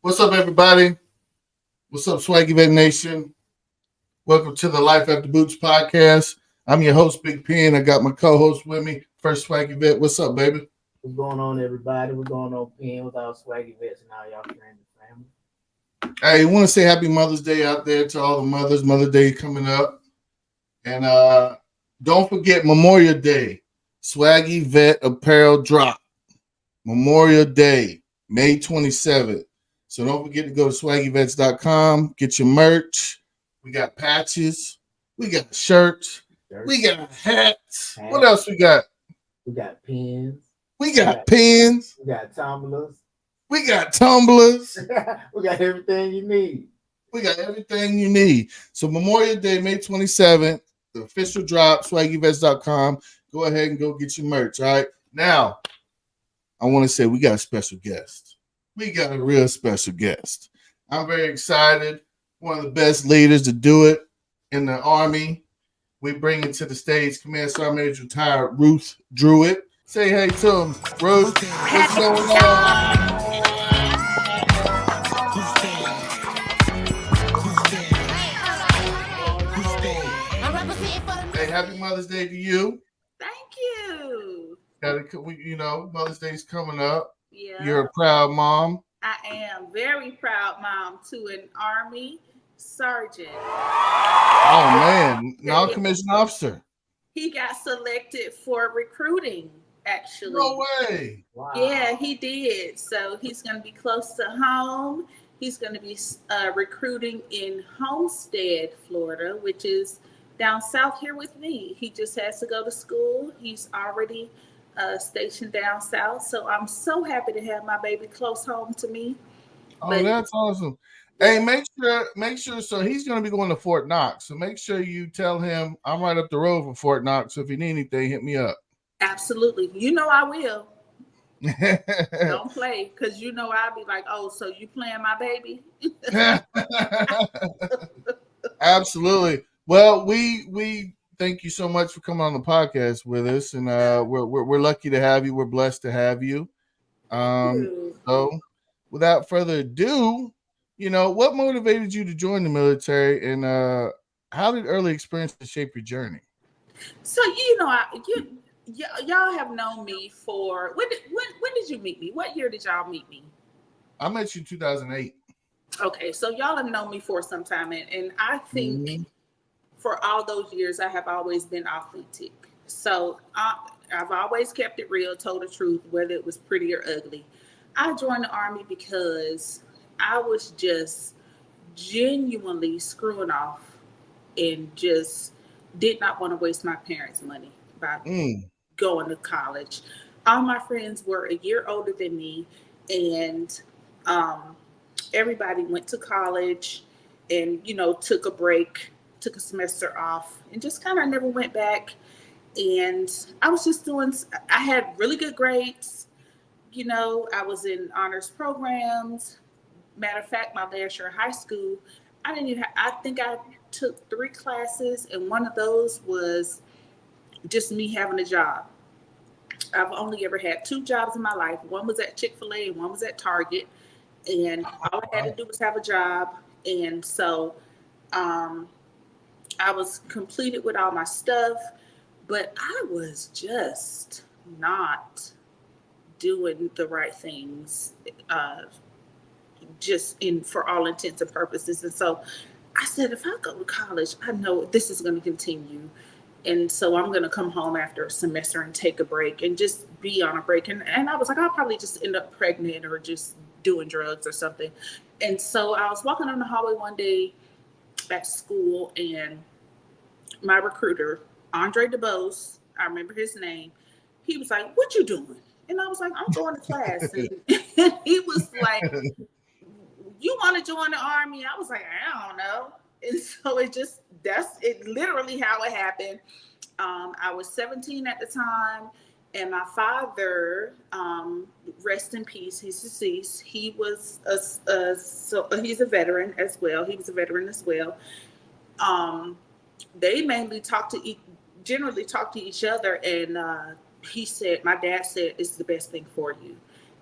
What's up, everybody? What's up, Swaggy Vet Nation? Welcome to the Life After Boots podcast. I'm your host, Big Pen. I got my co-host with me, First Swaggy Vet. What's up, baby? What's going on, everybody? What's going on, Pen, with our Swaggy Vets and all y'all friends and family? Hey, I want to say Happy Mother's Day out there to all the mothers. Mother's Day coming up. And don't forget Memorial Day, Swaggy Vet Apparel Drop. Memorial Day, May 27th. So don't forget to go to swaggyvets.com, get your merch. We got patches. We got shirts. We got hats. What else we got? We got pins. We got pins. We got tumblers. We got tumblers. We got everything you need. We got everything you need. So Memorial Day, May 27th, the official drop, swaggyvets.com. Go ahead and go get your merch, all right? Now, I want to say we got a special guest. We got a real special guest. I'm very excited. One of the best leaders to do it in the Army. We bring into the stage Command Sergeant Major retired Ruth Drewitt. Say hey to him, Ruth. What's going on? Hey, happy Mother's Day to you. Thank you. Mother's Day's coming up. Yeah. You're a proud mom. I am very proud mom to an Army sergeant. Oh man, non-commissioned officer. He got selected for recruiting, actually. No way. Wow. Yeah, he did. So he's going to be close to home. He's going to be recruiting in Homestead, Florida, which is down south here with me. He just has to go to school. He's already stationed down south. So I'm so happy to have my baby close home to me. Oh, that's awesome. Hey, make sure. So he's going to be going to Fort Knox. So make sure you tell him I'm right up the road from Fort Knox. So if you need anything, hit me up. Absolutely. You know I will. Don't play, because you know I'll be like, oh, so you playing my baby? Absolutely. Well, we thank you so much for coming on the podcast with us, and we're lucky to have you. We're blessed to have you. So, without further ado, what motivated you to join the military, and how did early experiences shape your journey? So y'all have known me for when did you meet me? What year did y'all meet me? I met you in 2008. Okay, so y'all have known me for some time, and I think for all those years I have always been authentic. So I've always kept it real, told the truth, whether it was pretty or ugly. I joined the Army because I was just genuinely screwing off and just did not want to waste my parents' money by going to college. All my friends were a year older than me, and everybody went to college and, took a break, took a semester off, and just kind of never went back. And I was just I had really good grades. I was in honors programs. Matter of fact, my last year of high school, I think I took 3 classes, and one of those was just me having a job. I've only ever had 2 jobs in my life. One was at Chick-fil-A and one was at Target. And all I had to do was have a job. And so I was completed with all my stuff, but I was just not doing the right things, for all intents and purposes. And so I said, if I go to college, I know this is going to continue. And so I'm going to come home after a semester and take a break and just be on a break. And I was like, I'll probably just end up pregnant or just doing drugs or something. And so I was walking on the hallway one day at school, and my recruiter, Andre DeBose, I remember his name, he was like, what you doing? And I was like, I'm going to class. And he was like, you want to join the Army? I was like, I don't know. And so that's literally how it happened. I was 17 at the time, and my father, rest in peace, he's deceased. He was he's a veteran as well. He was a veteran as well. They mainly generally talk to each other, and my dad said, it's the best thing for you.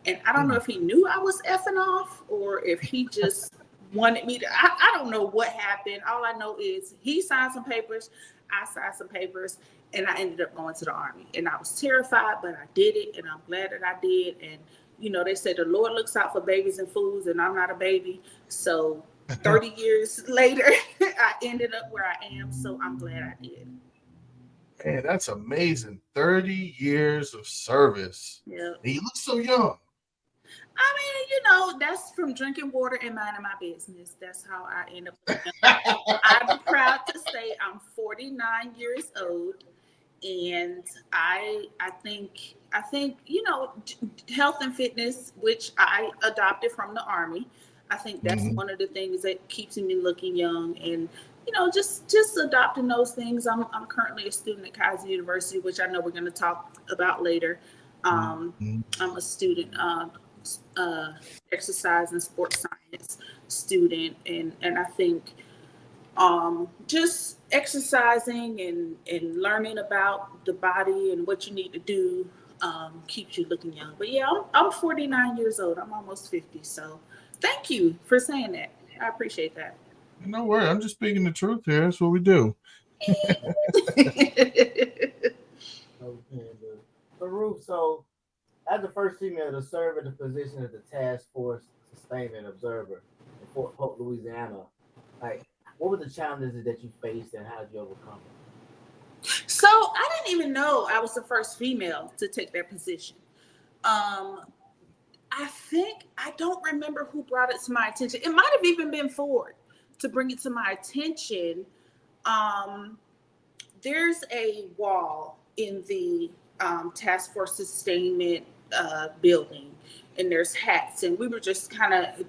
And I don't know if he knew I was effing off or if he just wanted me to. I don't know what happened. All I know is he signed some papers, I signed some papers, and I ended up going to the Army. And I was terrified, but I did it, and I'm glad that I did. And, you know, they say the Lord looks out for babies and fools, and I'm not a baby. So 30 years later, I ended up where I am. So I'm glad I did. Man, that's amazing. 30 years of service. Yeah. And you look so young. I mean, you know, that's from drinking water and minding my business. That's how I end up. I'm proud to say I'm 49 years old, and I think you know, health and fitness, which I adopted from the Army. I think that's one of the things that keeps me looking young, and you know, just adopting those things. I'm currently a student at Kaiser University, which I know we're going to talk about later. I'm a student. Exercise and sports science student, and I think just exercising and learning about the body and what you need to do keeps you looking young. But yeah, I'm 49 years old. I'm almost 50. So thank you for saying that. I appreciate that. No worry, I'm just speaking the truth here. That's what we do. So Ruth, so as the first female to serve in the position of the Task Force Sustainment Observer in Fort Polk, Louisiana, like, what were the challenges that you faced and how did you overcome them? So I didn't even know I was the first female to take that position. I don't remember who brought it to my attention. It might have even been Ford to bring it to my attention. There's a wall in the Task Force Sustainment building, and there's hats, and we were just kind of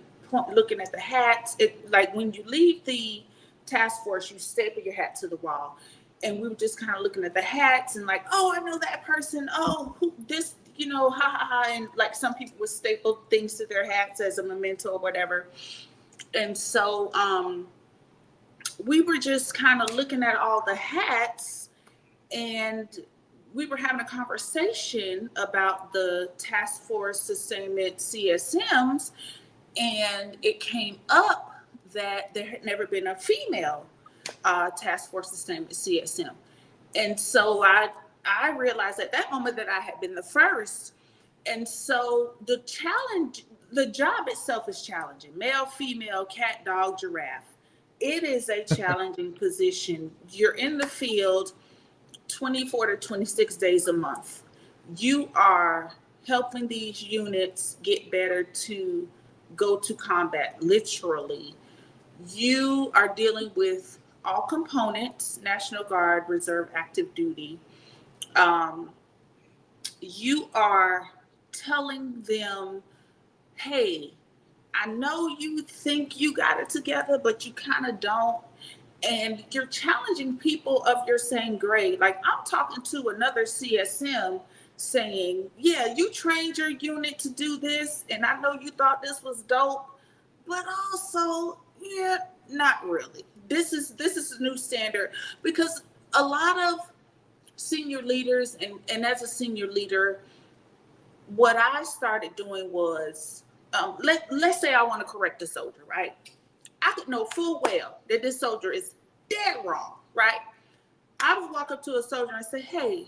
looking at the hats. It, like when you leave the task force, you staple your hat to the wall, and we were just kind of looking at the hats and like, oh, I know that person. Oh, who this? You know, ha ha ha. And like some people would staple things to their hats as a memento or whatever. And so we were just kind of looking at all the hats, and we were having a conversation about the Task Force Sustainment CSMs, and it came up that there had never been a female Task Force Sustainment CSM. And so I realized at that moment that I had been the first. And so the job itself is challenging. Male, female, cat, dog, giraffe. It is a challenging position. You're in the field 24 to 26 days a month. You are helping these units get better to go to combat, literally. You are dealing with all components, National Guard, Reserve, active duty. You are telling them, hey, I know you think you got it together, but you kind of don't. And you're challenging people of your same grade. Like I'm talking to another CSM saying, yeah, you trained your unit to do this, and I know you thought this was dope, but also, yeah, not really. This is a new standard, because a lot of senior leaders, and as a senior leader, what I started doing was, let's say I want to correct a soldier, right? I could know full well that this soldier is dead wrong, right? I would walk up to a soldier and say, hey,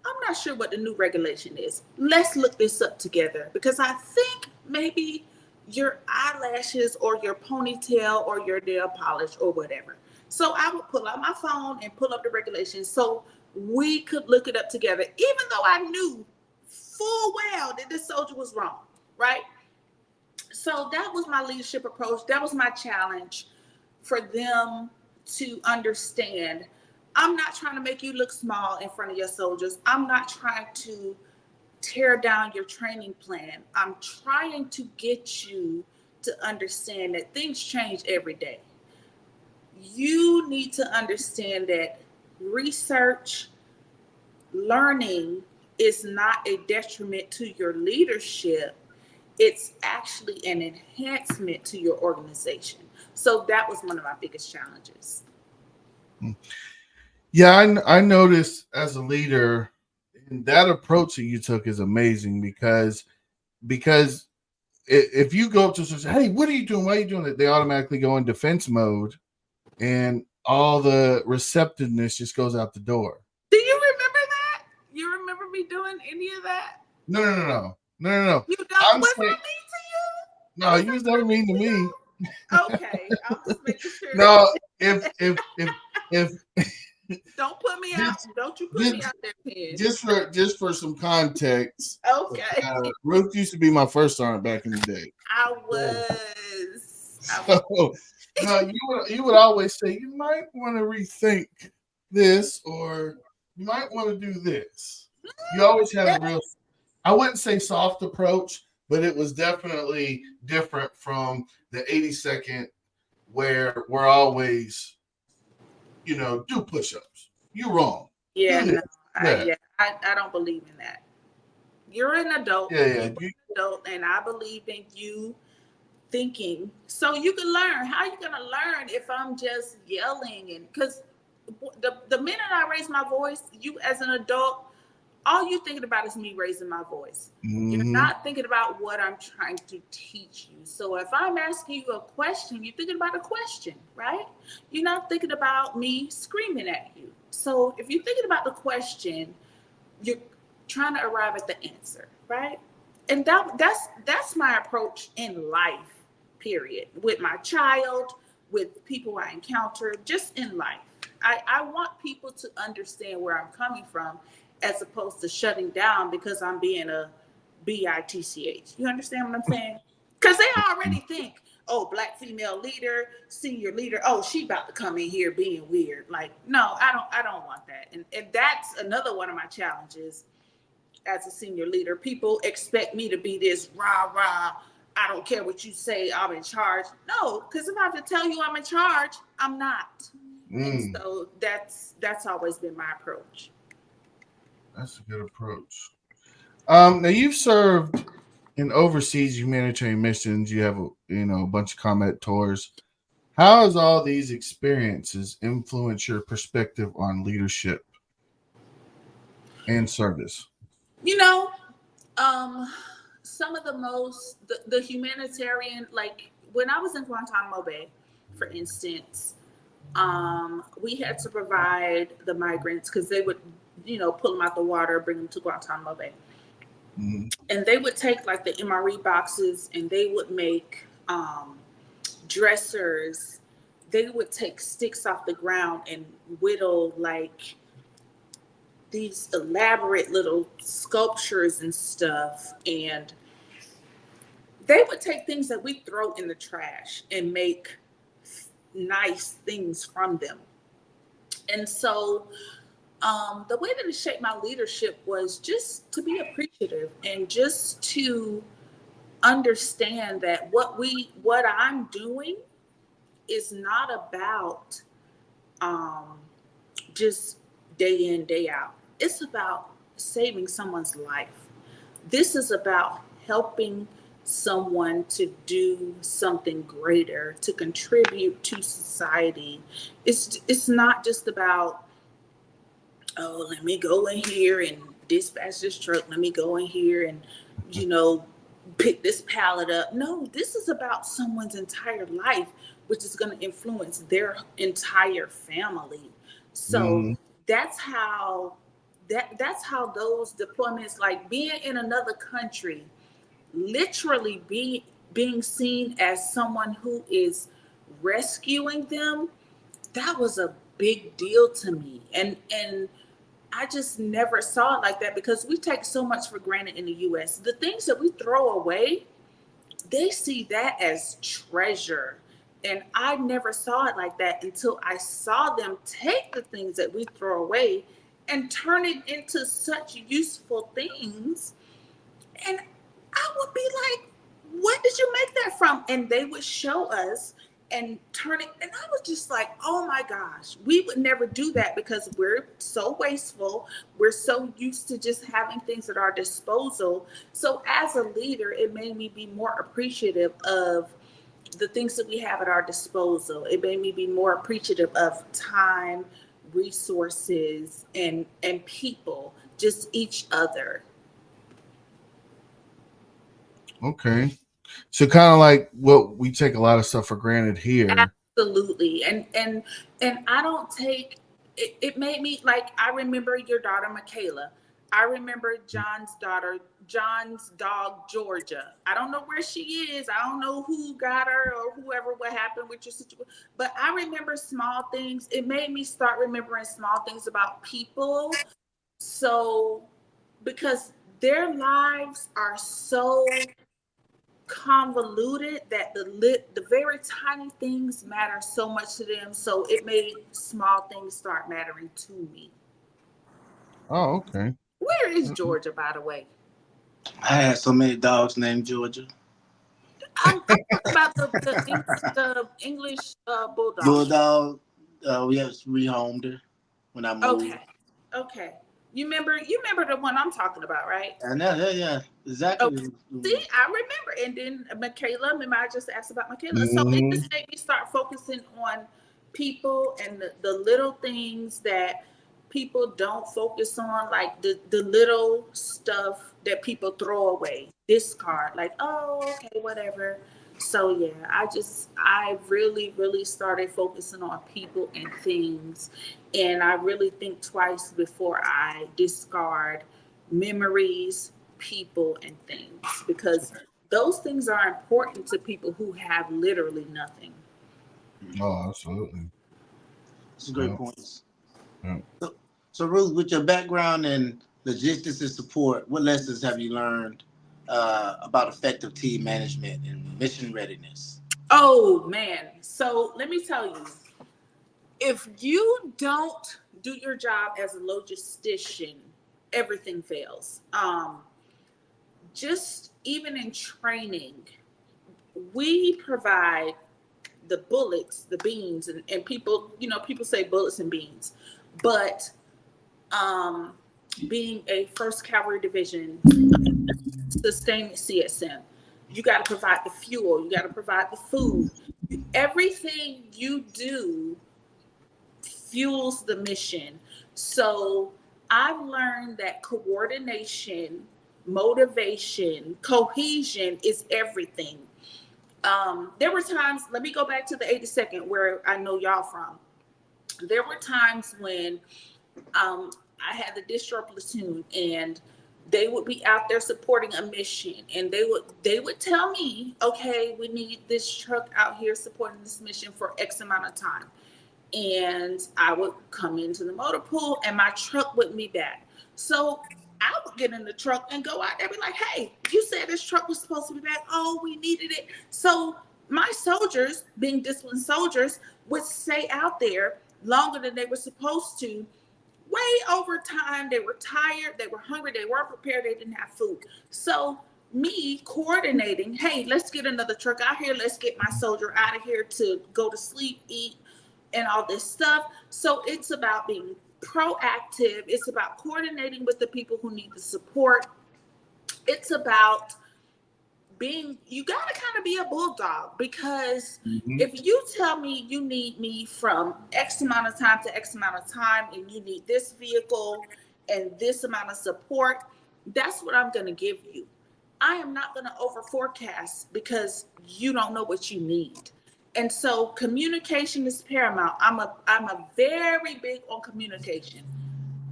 I'm not sure what the new regulation is. Let's look this up together, because I think maybe your eyelashes or your ponytail or your nail polish or whatever. So I would pull out my phone and pull up the regulations so we could look it up together, even though I knew full well that this soldier was wrong, right? So that was my leadership approach. That was my challenge for them to understand. I'm not trying to make you look small in front of your soldiers. I'm not trying to tear down your training plan. I'm trying to get you to understand that things change every day. You need to understand that research, learning is not a detriment to your leadership. It's actually an enhancement to your organization. So that was one of my biggest challenges. Yeah, I noticed as a leader, that approach that you took is amazing, because because if you go up to someone, hey, what are you doing? Why are you doing it? They automatically go in defense mode, and all the receptiveness just goes out the door. Do you remember that? You remember me doing any of that? No. You don't? I'm Was saying, I mean to you? no, you was never mean to me. Okay, I'm just making sure. No, if Don't put me out. Don't you put me out there, Ken. just for some context. Okay. Ruth used to be my first sergeant back in the day. I was. So, no, you would always say you might want to rethink this, or you might want to do this. You always had a real, I wouldn't say soft approach, but it was definitely different from the 82nd, where we're always, do push-ups. You're wrong. Yeah, no, I don't believe in that. You're an adult. Yeah. You're an adult, and I believe in you thinking so you can learn. How are you gonna learn if I'm just yelling? And because the minute I raise my voice, you as an adult, all you're thinking about is me raising my voice. You're not thinking about what I'm trying to teach you. So if I'm asking you a question, you're thinking about a question, right? You're not thinking about me screaming at you. So if you're thinking about the question, you're trying to arrive at the answer, right? And that's my approach in life, period. With my child, with people I encounter, just in life. I want people to understand where I'm coming from, as opposed to shutting down because I'm being a bitch. You understand what I'm saying? Because they already think, oh, Black female leader, senior leader, oh, she about to come in here being weird. Like, no, I don't want that. And that's another one of my challenges as a senior leader. People expect me to be this rah, I don't care what you say, I'm in charge. No, because if I have to tell you I'm in charge, I'm not. And so that's always been my approach. That's a good approach. Now you've served in overseas humanitarian missions. You have a bunch of combat tours. How has all these experiences influenced your perspective on leadership and service? Some of the humanitarian, like when I was in Guantanamo Bay, for instance, we had to provide the migrants because they would, pull them out the water, bring them to Guantanamo Bay. And they would take like the MRE boxes and they would make dressers. They would take sticks off the ground and whittle like these elaborate little sculptures and stuff. And they would take things that we throw in the trash and make nice things from them. And so the way that it shaped my leadership was just to be appreciative and just to understand that what I'm doing is not about just day in, day out. It's about saving someone's life. This is about helping someone to do something greater, to contribute to society. It's not just about, oh, let me go in here and dispatch this truck. Let me go in here and, pick this pallet up. No, this is about someone's entire life, which is going to influence their entire family. So that's how those deployments, like being in another country, literally being seen as someone who is rescuing them, that was a big deal to me. And I just never saw it like that because we take so much for granted in the US. The things that we throw away, they see that as treasure. And I never saw it like that until I saw them take the things that we throw away and turn it into such useful things. And I would be like, what did you make that from? And they would show us and turn it. And I was just like, oh my gosh, we would never do that because we're so wasteful. We're so used to just having things at our disposal. So as a leader, it made me be more appreciative of the things that we have at our disposal. It made me be more appreciative of time, resources, and people, just each other. Okay. So kind of like what we take a lot of stuff for granted here. Absolutely. And I don't take it, it made me like I remember your daughter Michaela. I remember John's dog Georgia. I don't know where she is. I don't know who got her or whoever, what happened with your situation. But I remember small things. It made me start remembering small things about people. So because their lives are so convoluted that the very tiny things matter so much to them, so it made small things start mattering to me. Oh, okay. Where is Georgia, by the way? I had so many dogs named Georgia. I'm talking about the English bulldog. Bulldog. We have rehomed her when I moved. Okay. You remember the one I'm talking about, right? I know, yeah, exactly. Okay. See, I remember. And then Michaela, remember I just asked about Michaela. So it Mhm. just made me start focusing on people and the little things that people don't focus on, like the little stuff that people throw away, discard, like, oh, okay, whatever. So yeah, I really, really started focusing on people and things. And I really think twice before I discard memories, people, and things, because those things are important to people who have literally nothing. Oh, absolutely. It's a great Yeah. points. Yeah. So Ruth, with your background in logistics and support, what lessons have you learned about effective team management and mission readiness? Oh man. So let me tell you, if you don't do your job as a logistician, everything fails. Just even in training, we provide the bullets, the beans, and people, people say bullets and beans, but being a first cavalry division sustainment CSM, you got to provide the fuel, you got to provide the food. Everything you do fuels the mission. So I've learned that coordination, motivation, cohesion is everything. There were times, let me go back to the 82nd, where I know y'all from. There were times when I had the distro platoon, and they would be out there supporting a mission, and they would tell me, okay, we need this truck out here supporting this mission for X amount of time. And I would come into the motor pool and my truck wouldn't be back. So I would get in the truck and go out there and be like, hey, you said this truck was supposed to be back. Oh, we needed it. So my soldiers, being disciplined soldiers, would stay out there longer than they were supposed to. Way over time, they were tired, they were hungry, they weren't prepared, they didn't have food. So me coordinating, hey, let's get another truck out here, let's get my soldier out of here to go to sleep, eat, and all this stuff. So it's about being proactive. It's about coordinating with the people who need the support. It's about you got to kind of be a bulldog, because if you tell me you need me from X amount of time to X amount of time, and you need this vehicle and this amount of support, that's what I'm going to give you. I am not going to over forecast because you don't know what you need. And so communication is paramount. I'm a very big on communication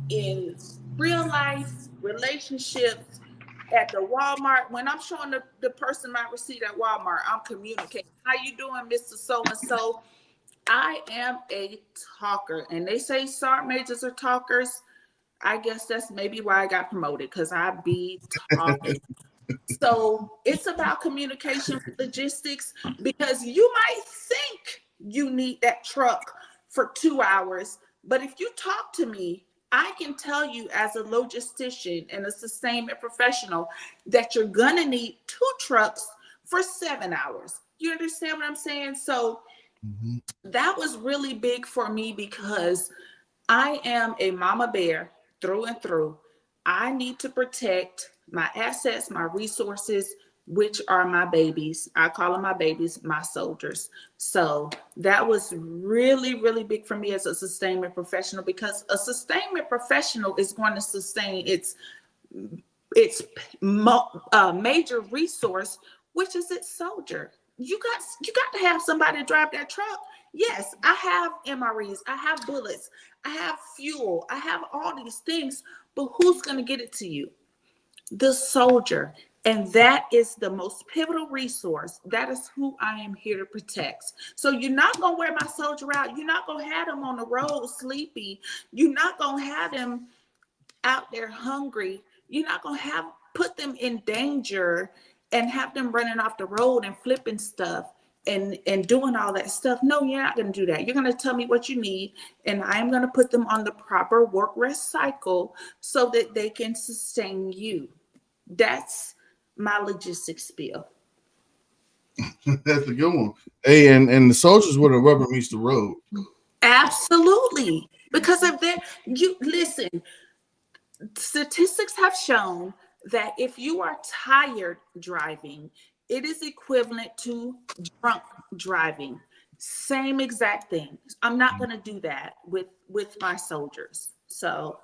in real life, relationships, at the Walmart. When I'm showing the person my receipt at Walmart, I'm communicating. How you doing, Mr. So-and-so? I am a talker. And they say sergeant majors are talkers. I guess that's maybe why I got promoted, because I be talking. So it's about communication, logistics, because you might think you need that truck for 2 hours, but if you talk to me, I can tell you as a logistician and a sustainment professional that you're gonna need 2 trucks for 7 hours. You understand what I'm saying? So that was really big for me, because I am a mama bear through and through. I need to protect my assets, my resources, which are my babies. I call them my babies, my soldiers. So that was really, really big for me as a sustainment professional, because a sustainment professional is going to sustain its its major resource, which is its soldier. You got to have somebody to drive that truck. Yes, I have MREs, I have bullets, I have fuel, I have all these things, but who's going to get it to you? The soldier. And that is the most pivotal resource. That is who I am here to protect. So you're not going to wear my soldier out. You're not going to have them on the road sleepy. You're not going to have them out there hungry. You're not going to put them in danger and have them running off the road and flipping stuff and doing all that stuff. No, you're not going to do that. You're going to tell me what you need, and I'm going to put them on the proper work rest cycle so that they can sustain you. That's my logistics spiel. That's a good one. Hey, and the soldiers where the rubber meets the road. Absolutely. Because of that, listen, statistics have shown that if you are tired driving, it is equivalent to drunk driving. Same exact thing. I'm not going to do that with my soldiers. So,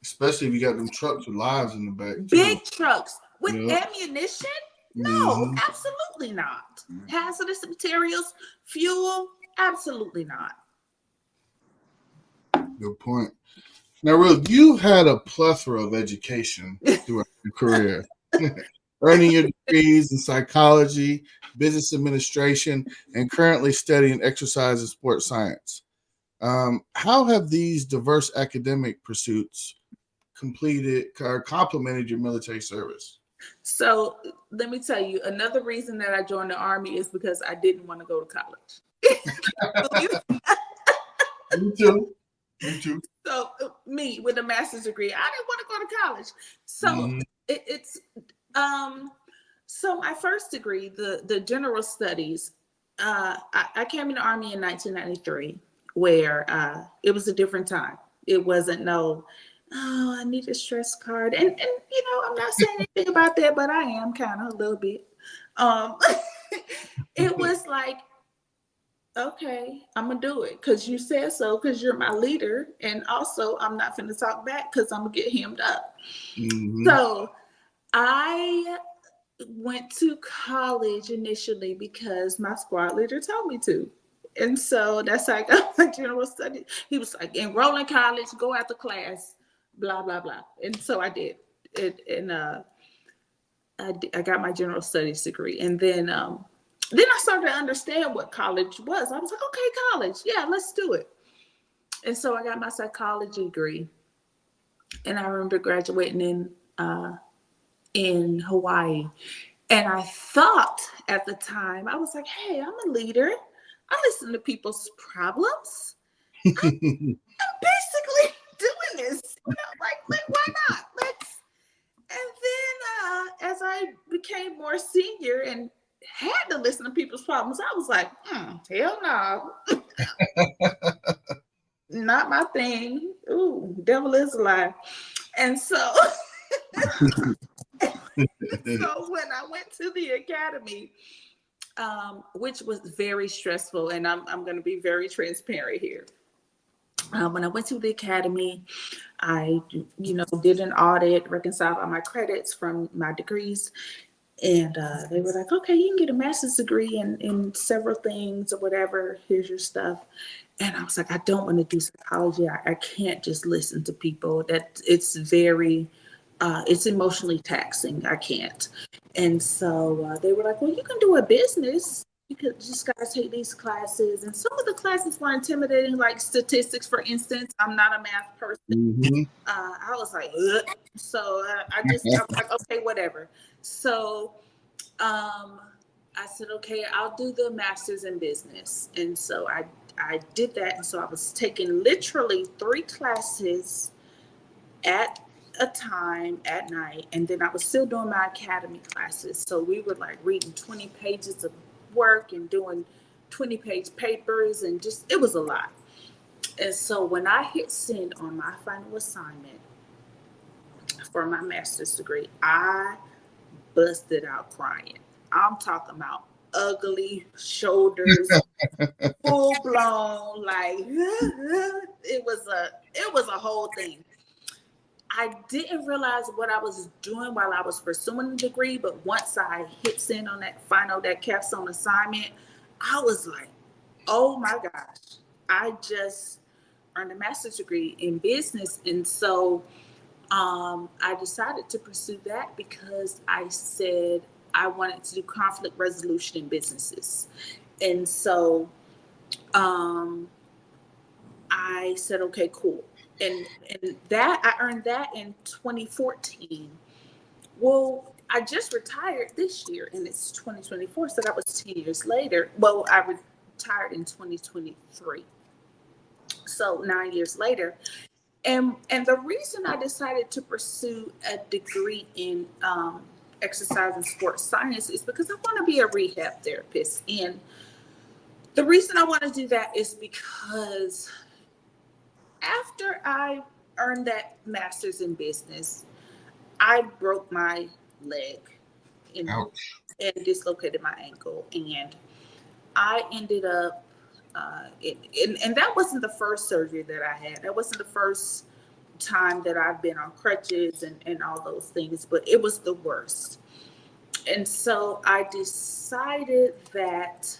especially if you got them trucks with lives in the back. Big trucks with ammunition? No, absolutely not. Hazardous materials, fuel? Absolutely not. Good point. Now, Ruth, you had a plethora of education throughout your career, earning your degrees in psychology, business administration, and currently studying exercise and sports science. How have these diverse academic pursuits completed or complemented your military service? So let me tell you, another reason that I joined the Army is because I didn't want to go to college. Me too. Me too. So me with a master's degree, I didn't want to go to college. So it's so my first degree, the general studies, I came in the Army in 1993, where it was a different time. It wasn't I need a stress card. And I'm not saying anything about that, but I am kind of a little bit. It was like, okay, I'm going to do it because you said so, because you're my leader. And also, I'm not going to talk back because I'm going to get hemmed up. Mm-hmm. So I went to college initially because my squad leader told me to. And so that's how I got my general studies. He was like, enroll in college, go after class, blah, blah, blah. And so I did. I got my general studies degree. And then I started to understand what college was. I was like, okay, college. Yeah, let's do it. And so I got my psychology degree. And I remember graduating in Hawaii. And I thought at the time, I was like, hey, I'm a leader. I listen to people's problems. I'm basically doing this. Like why not? And then as I became more senior and had to listen to people's problems, I was like, hell no. Not my thing. Ooh, devil is a lie. And so, so when I went to the academy, which was very stressful, and I'm going to be very transparent here. When I went to the academy, I, did an audit, reconciled all my credits from my degrees, and they were like, okay, you can get a master's degree in several things or whatever. Here's your stuff. And I was like, I don't want to do psychology. I can't just listen to people. That it's very, it's emotionally taxing. I can't. And so they were like, well, you can do a business. You could just gotta take these classes. And some of the classes were intimidating, like statistics, for instance. I'm not a math person. Mm-hmm. I was like, ugh. So I was like, okay, whatever. So I said, okay, I'll do the master's in business. And so I did that. And so I was taking literally 3 classes at a time at night. And then I was still doing my academy classes. So we were like reading 20 pages of work and doing 20-page papers, and just, it was a lot. And so when I hit send on my final assignment for my master's degree, I busted out crying. I'm talking about ugly shoulders, full blown, like it was a whole thing. I didn't realize what I was doing while I was pursuing the degree, but once I hit send on that capstone assignment, I was like, oh my gosh, I just earned a master's degree in business. And so I decided to pursue that because I said I wanted to do conflict resolution in businesses. And so I said, okay, cool. And that I earned that in 2014. Well, I just retired this year and it's 2024. So that was 10 years later. Well, I retired in 2023. So 9 years later. And the reason I decided to pursue a degree in exercise and sports science is because I want to be a rehab therapist. And the reason I want to do that is because after I earned that master's in business, I broke my leg and dislocated my ankle. And I ended up, and that wasn't the first surgery that I had. That wasn't the first time that I've been on crutches and all those things, but it was the worst. And so I decided that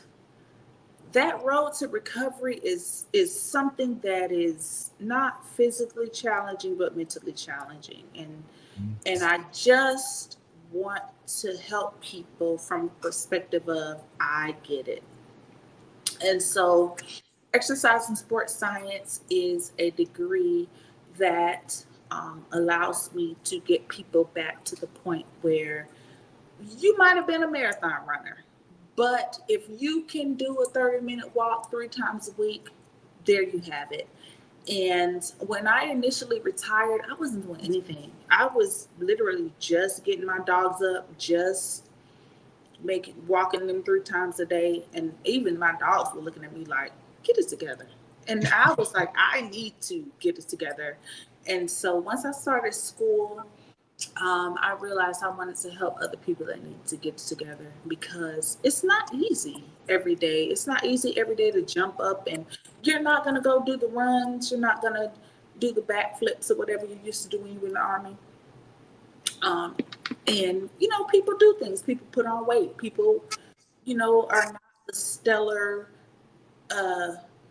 road to recovery is something that is not physically challenging, but mentally challenging. And I just want to help people from the perspective of, I get it. And so exercise and sports science is a degree that allows me to get people back to the point where you might have been a marathon runner, but if you can do a 30-minute walk 3 times a week, there you have it. And when I initially retired, I wasn't doing anything. I was literally just getting my dogs up, just walking them 3 times a day. And even my dogs were looking at me like, get it together. And I was like, I need to get it together. And so once I started school, I realized I wanted to help other people that need to get it together, because it's not easy every day. It's not easy every day to jump up, and you're not going to go do the runs. You're not going to do the backflips or whatever you used to do when you were in the Army. And, people do things. People put on weight. People, are not the stellar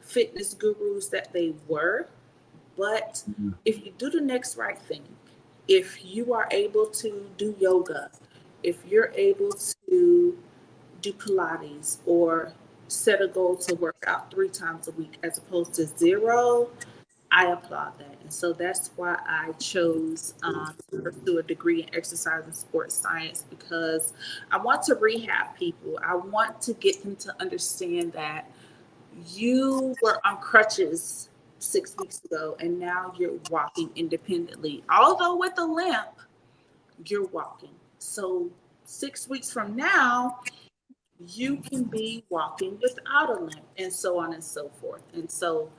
fitness gurus that they were. But if you do the next right thing, if you are able to do yoga, if you're able to do Pilates or set a goal to work out 3 times a week as opposed to 0, I applaud that. And so that's why I chose to pursue a degree in exercise and sports science, because I want to rehab people. I want to get them to understand that you were on crutches 6 weeks ago, and now you're walking independently. Although with a limp, you're walking. So 6 weeks from now, you can be walking without a limp, and so on and so forth. And so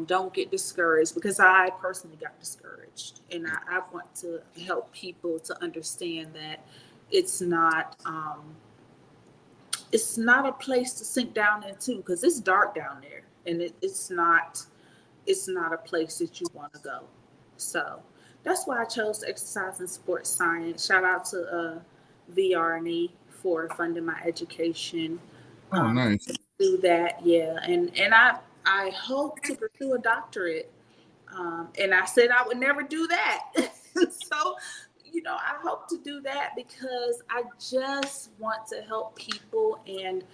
don't get discouraged, because I personally got discouraged. And I want to help people to understand that it's not a place to sink down into, because it's dark down there, and it's not a place that you want to go. So that's why I chose exercise and sports science. Shout out to VRNE for funding my education. Oh, nice. Do that, yeah. And I hope to pursue a doctorate. And I said I would never do that. So, I hope to do that, because I just want to help people. And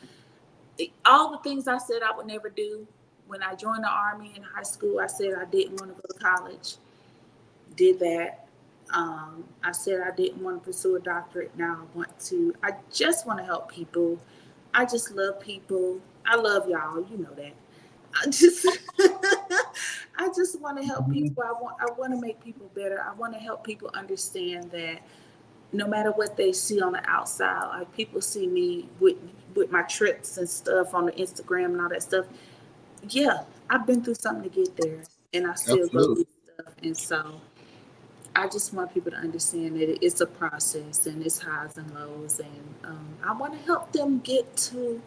all the things I said I would never do. When I joined the Army in high school, I said I didn't want to go to college. Did that. I said I didn't want to pursue a doctorate. Now I just want to help people. I just love people. I love y'all. You know that. I just want to help people. I want to make people better. I want to help people understand that no matter what they see on the outside, like people see me with my trips and stuff on the Instagram and all that stuff. Yeah, I've been through something to get there, and I still go through stuff. And so I just want people to understand that it's a process, and it's highs and lows. And I want to help them get to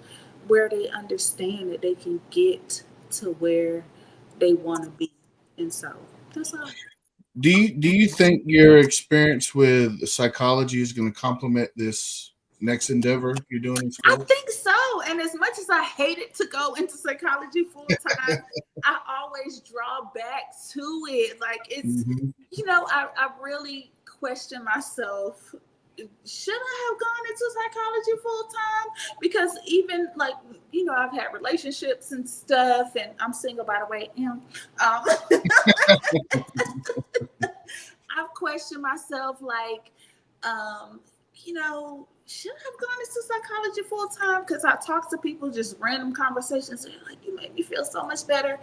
where they understand that they can get to where they want to be. And so that's all. Do you think your experience with psychology is going to complement this next endeavor you're doing in I school? think so. And as much as I hated to go into psychology full time, I always draw back to it. Like it's, Mhm. I really question myself. Should I have gone into psychology full time? Because even like, I've had relationships and stuff, and I'm single, by the way. I've questioned myself, like, should I have gone into psychology full time? Because I talk to people, just random conversations, and like, you make me feel so much better.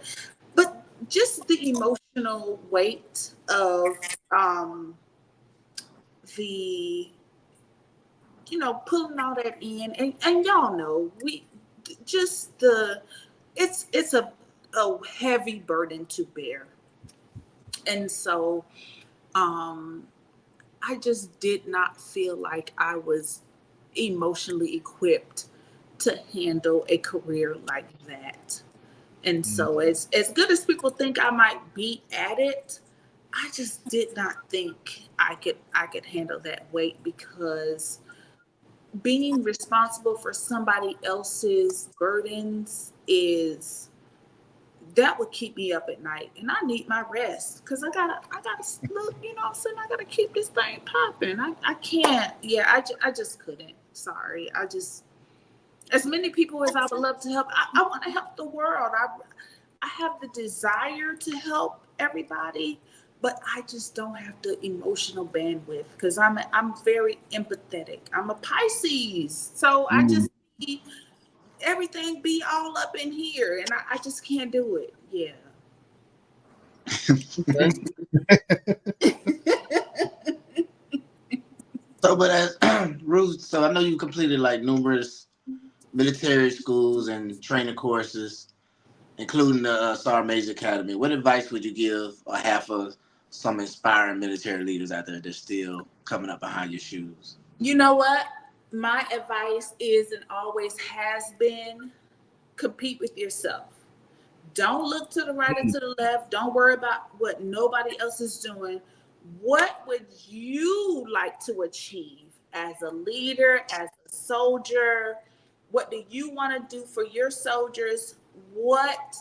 But just the emotional weight of the, pulling all that in, and y'all know, it's a heavy burden to bear, and so I just did not feel like I was emotionally equipped to handle a career like that. And so as good as people think I might be at it, I just did not think I could handle that weight, because being responsible for somebody else's burdens that would keep me up at night, and I need my rest, because I gotta look, I'm saying, I gotta keep this thing popping. I can't. Yeah, I just couldn't. Sorry. As many people as I would love to help, I want to help the world. I have the desire to help everybody, but I just don't have the emotional bandwidth, because I'm very empathetic. I'm a Pisces, so I just need everything be all up in here, and I just can't do it. Yeah. So, but as Ruth, so I know you completed like numerous military schools and training courses, including the Sergeant Academy. What advice would you give or have for some inspiring military leaders out there that's still coming up behind your shoes? You know what? My advice is, and always has been, compete with yourself. Don't look to the right or to the left. Don't worry about what nobody else is doing. What would you like to achieve as a leader, as a soldier? What do you want to do for your soldiers? What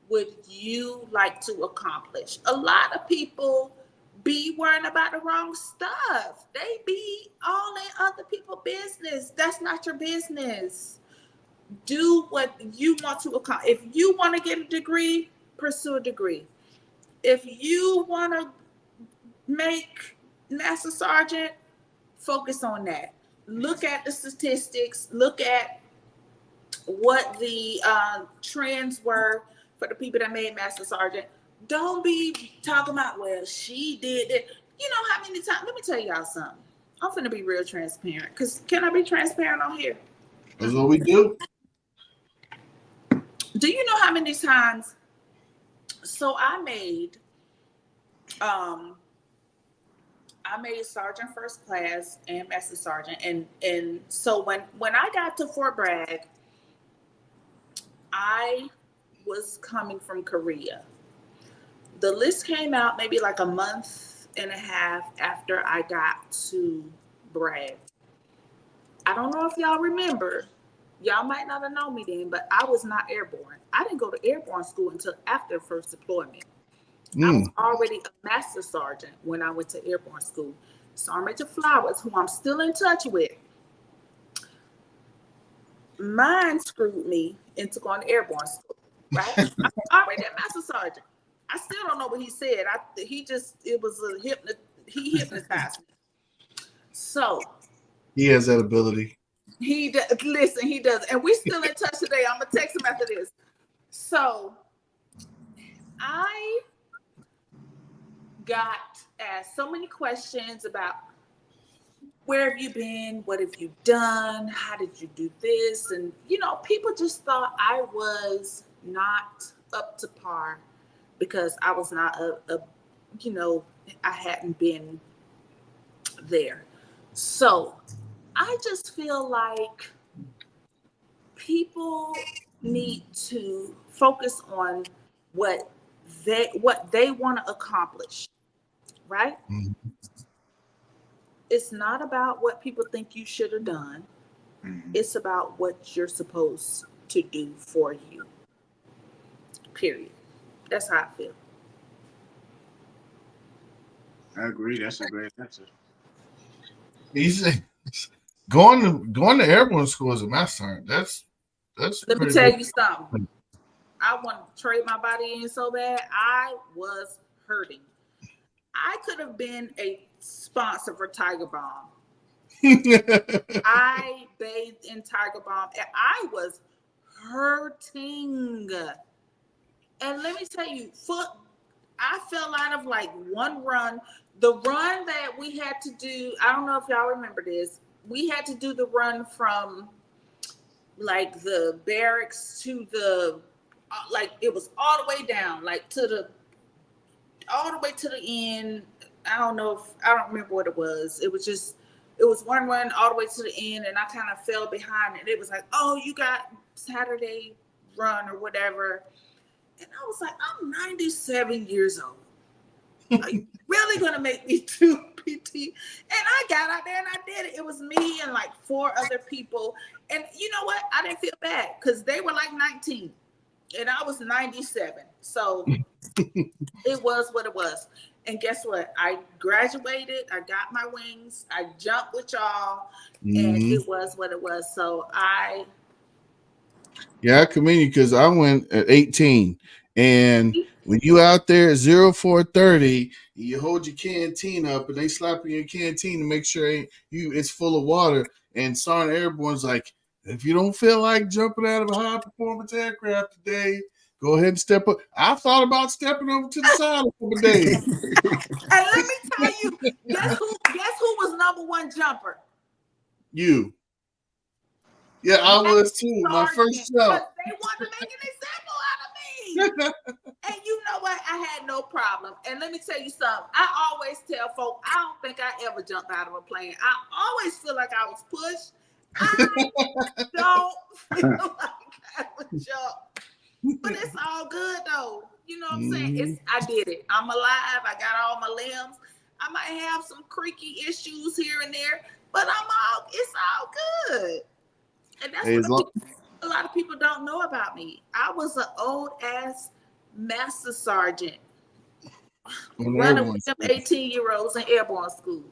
would you like to accomplish? A lot of people be worrying about the wrong stuff. They be all in other people's business. That's not your business. Do what you want to accomplish. If you want to get a degree, pursue a degree. If you want to make master sergeant, focus on that. Look at the statistics. Look at what the trends were for the people that made master sergeant. Don't be talking about, well, she did it. You know how many times? Let me tell y'all something. I'm finna be real transparent. Because can I be transparent on here? That's what we do. Do you know how many times? So I made sergeant first class and master sergeant, and so when I got to Fort Bragg, I was coming from Korea. The list came out maybe like a month and a half after I got to Bragg. I don't know if y'all remember. Y'all might not have known me then, but I was not airborne. I didn't go to airborne school until after first deployment. I was already a master sergeant when I went to airborne school. Sergeant Major Flowers, who I'm still in touch with, mine screwed me into going to airborne school, right? I'm already a master sergeant. I still don't know what he said. He hypnotized me. So He has that ability. he does. And we're still in touch today. I'm going to text him after this. So I got asked so many questions about, where have you been? What have you done? How did you do this? And, people just thought I was not up to par because I was not I hadn't been there. So I just feel like people need to focus on what they want to accomplish. right? Mhm. It's not about what people think you should have done. It's about what you're supposed to do for you. Period. That's how I feel. I agree. That's a great answer. Easy. Going to airborne school is a master sergeant. That's Let me pretty tell big. you something. I wanted to trade my body in so bad. I was hurting. I could have been a sponsor for Tiger Balm. I bathed in Tiger Balm and I was hurting. And let me tell you, I fell out of like one run. The run that we had to do, I don't know if y'all remember this. We had to do the run from like the barracks to the, like it was all the way down, like all the way to the end. I don't remember what it was. It was one run all the way to the end, and I kind of fell behind it. It was like, oh, you got Saturday run or whatever. And I was like, I'm 97 years old. Are you really going to make me do PT? And I got out there and I did it. It was me and like 4 other people. And you know what? I didn't feel bad because they were like 19 and I was 97. So it was what it was. And guess what? I graduated. I got my wings. I jumped with y'all. And it was what it was. So I commend you because I went at 18, and when you out there at 0430, you hold your canteen up and they slap you in your canteen to make sure it's full of water. And Sergeant Airborne's like, if you don't feel like jumping out of a high performance aircraft today, go ahead and step up. I thought about stepping over to the side a couple days. And let me tell you, guess who was number 1 jumper? You. Yeah, I was too. My first jump. They wanted to make an example out of me. And you know what? I had no problem. And let me tell you something. I always tell folk, I don't think I ever jumped out of a plane. I always feel like I was pushed. I don't feel like I would jump. But it's all good though. You know what I'm saying? I did it. I'm alive. I got all my limbs. I might have some creaky issues here and there, but it's all good. And that's what a lot of people don't know about me. I was an old ass master sergeant running with them 18-year-olds in airborne school.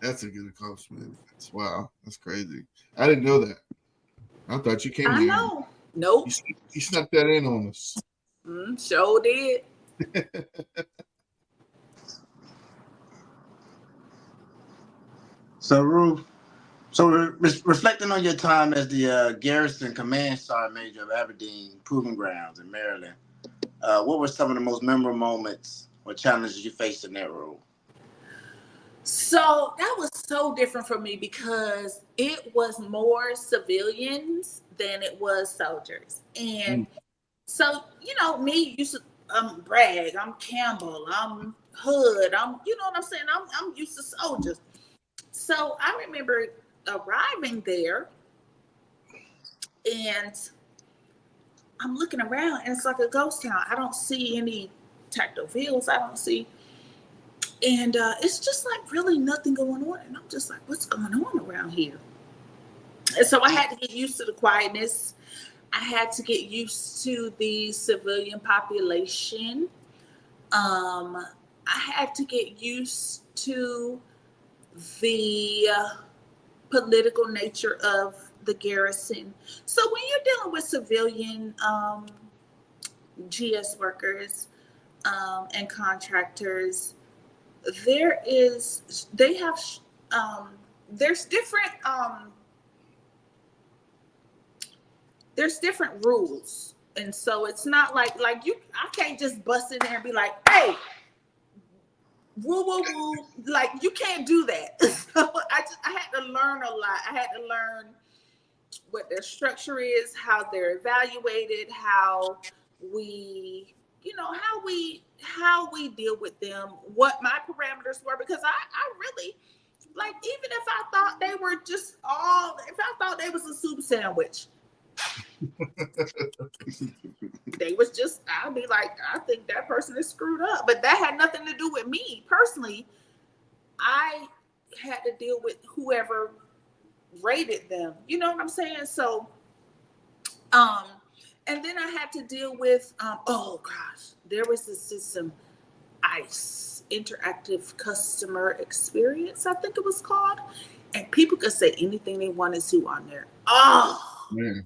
That's a good accomplishment. Wow, that's crazy. I didn't know that. I thought you came here. I know. Nope. You snuck that in on us. Sure did. So, Ruth, reflecting on your time as the Garrison Command Sergeant Major of Aberdeen Proving Grounds in Maryland, what were some of the most memorable moments or challenges you faced in that role? So that was so different for me because it was more civilians than it was soldiers. And so, me used to brag, I'm Campbell, I'm Hood, you know what I'm saying? I'm used to soldiers. So I remember arriving there and I'm looking around and it's like a ghost town. I don't see any tactile vehicles. I don't see. And it's just like really nothing going on. And I'm just like, what's going on around here? And so I had to get used to the quietness. I had to get used to the civilian population. I had to get used to the political nature of the garrison. So when you're dealing with civilian GS workers and contractors, there's different rules. And so it's not like I can't just bust in there and be like, hey, woo, woo, woo. Like, you can't do that. So I had to learn a lot. I had to learn what their structure is, how they're evaluated, how we deal with them, what my parameters were, because I really, like, even if I thought they were if I thought they was a soup sandwich, They was just, I'd be like, I think that person is screwed up. But that had nothing to do with me personally. I had to deal with whoever rated them. You know what I'm saying? So, and then I had to deal with, oh gosh, there was this system, ICE, Interactive Customer Experience, I think it was called. And people could say anything they wanted to on there. Oh, Man.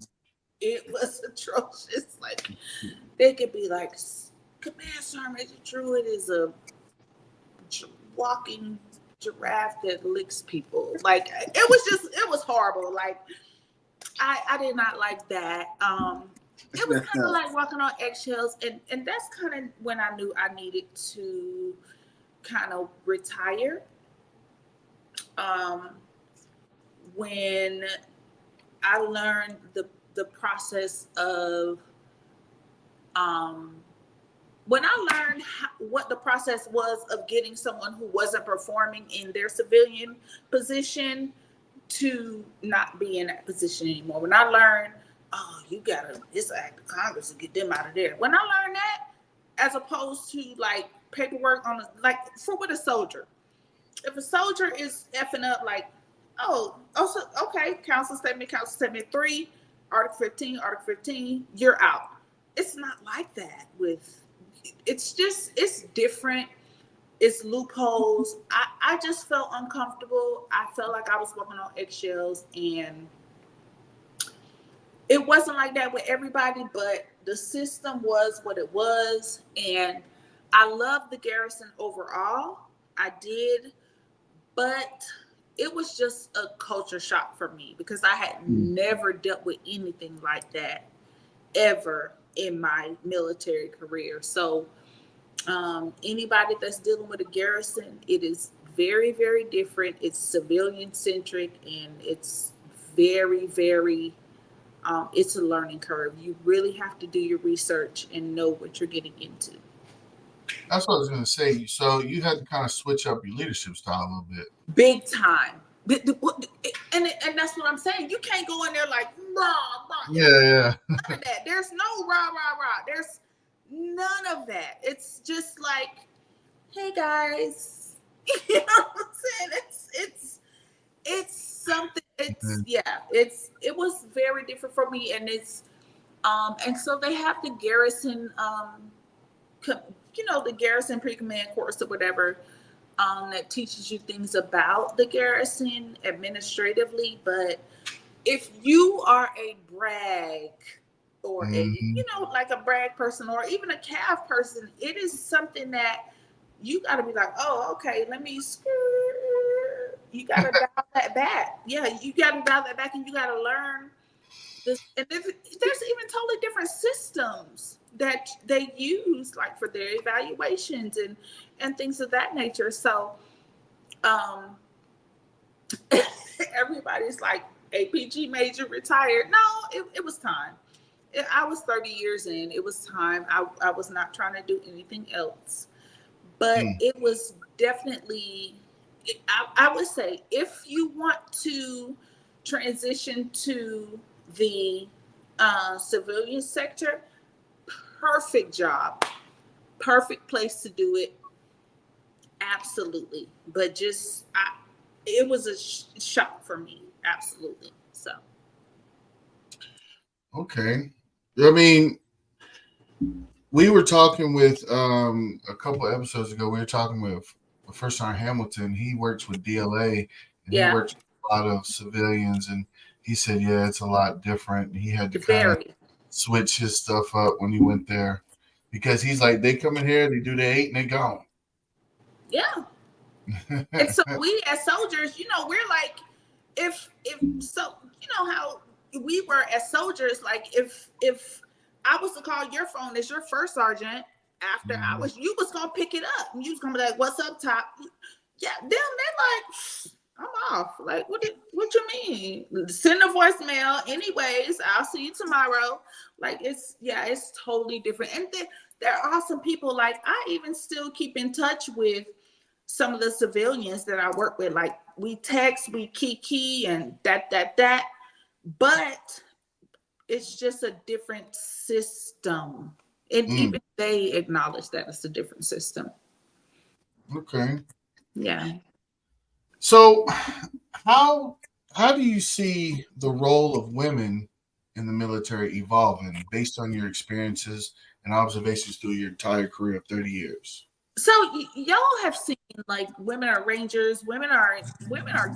it was atrocious. Like, they could be like, Command Sergeant Drewitt is a walking giraffe that licks people. Like, it was horrible. Like, I did not like that. It was kind of like walking on eggshells, and that's kind of when I knew I needed to kind of retire. When I learned the process of when I learned what the process was of getting someone who wasn't performing in their civilian position to not be in that position anymore. When I learned, oh, you gotta, it's an act of Congress to get them out of there. When I learned that, as opposed to like paperwork on like for with a soldier. If a soldier is effing up, like, okay, council statement 3, Article 15, you're out. It's not like that it's different. It's loopholes. I just felt uncomfortable. I felt like I was walking on eggshells, and it wasn't like that with everybody, but the system was what it was. And I loved the garrison overall. I did, but it was just a culture shock for me because I had never dealt with anything like that ever in my military career. So anybody that's dealing with a garrison, it is very, very different. It's civilian centric, and it's very, very, it's a learning curve. You really have to do your research and know what you're getting into. That's what I was going to say. So you had to kind of switch up your leadership style a little bit. Big time. And that's what I'm saying. You can't go in there like, rah. Yeah. None of that. There's no rah. There's none of that. It's just like, hey guys. You know what I'm saying? It's something. It was very different for me, and it's and so they have the garrison the garrison pre-command course or whatever that teaches you things about the garrison administratively. But if you are a brag or like a brag person or even a calf person, it is something that you got to be like, oh, okay, let me you got to dial that back. Yeah, you got to dial that back, and you got to learn this. And there's even totally different systems that they use, like for their evaluations and things of that nature. So everybody's like, APG major retired. No, it was time. I was 30 years in. It was time. I was not trying to do anything else. But it was definitely, I would say, if you want to transition to the civilian sector, perfect job, perfect place to do it. Absolutely. But just, it was a shock for me. Absolutely. So. Okay. I mean, we were talking with a couple of episodes ago. We were talking with First Sergeant Hamilton. He works with DLA, and he works with a lot of civilians. And he said, "Yeah, it's a lot different." He had to kind of switch his stuff up when he went there because he's like, "They come in here, they do their 8, and they gone." Yeah. And so we as soldiers, we're like, if so, how we were as soldiers, like if I was to call your phone as your first sergeant after hours, you was gonna pick it up and you was gonna be like, "What's up, Top?" Yeah, them they're like, "I'm off." Like, what you mean? Send a voicemail. Anyways, I'll see you tomorrow. Like, it's totally different. And there are awesome people. Like, I even still keep in touch with some of the civilians that I work with. Like, we text, we kiki and that. But It's just a different system. And Mm. even they acknowledge that it's a different system. Okay. Yeah. So how do you see the role of women in the military evolving based on your experiences and observations through your entire career of 30 years? So y'all have seen like women are rangers, women are